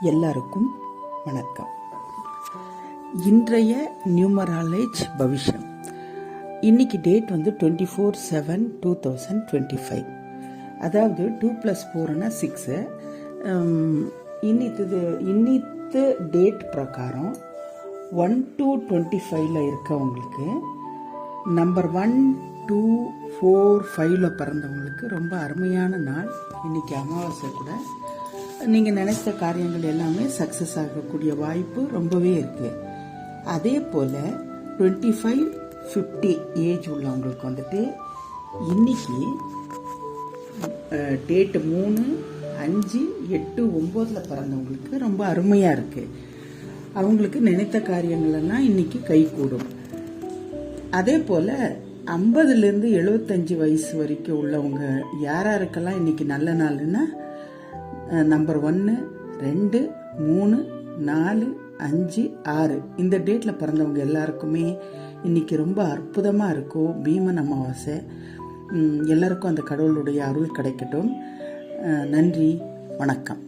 எல்லாருக்கும் வணக்கம். இன்றைய நியூமராலஜி பவிஷ்யம். இன்னைக்கு டேட் 24/7/2025. அதாவது 2+4 6. இன்னித்து டேட் பிரகாரம் 1 to 25 இருக்கவங்களுக்கு நம்பர் 1, 2, 4, 5 பிறந்தவங்களுக்கு ரொம்ப அருமையான நாள். இன்னைக்கு அமாவாசை கூட நீங்கள் நினைத்த காரியங்கள் எல்லாமே சக்ஸஸ் ஆகக்கூடிய வாய்ப்பு ரொம்பவே இருக்குது. அதே போல் 25-50 ஏஜ் உள்ளவங்களுக்கு இன்னைக்கு டேட்டு 3, 5, 8, 9 பிறந்தவங்களுக்கு ரொம்ப அருமையாக இருக்குது. அவங்களுக்கு நினைத்த காரியங்கள் எல்லாம் இன்னைக்கு கைகூடும். அதே போல் 50லேருந்து 75 வயசு வரைக்கும் உள்ளவங்க யாருக்கெல்லாம் இன்னைக்கு நல்ல நாள்னா நம்பர் 1, 2, 3, 4, 5, 6 இந்த டேட்டில் பிறந்தவங்க எல்லாருக்குமே இன்னைக்கு ரொம்ப அற்புதமாக இருக்கும். பீமன் அமாவாசை. எல்லாருக்கும் அந்த கடவுளுடைய அருள் கிடைக்கட்டும். நன்றி, வணக்கம்.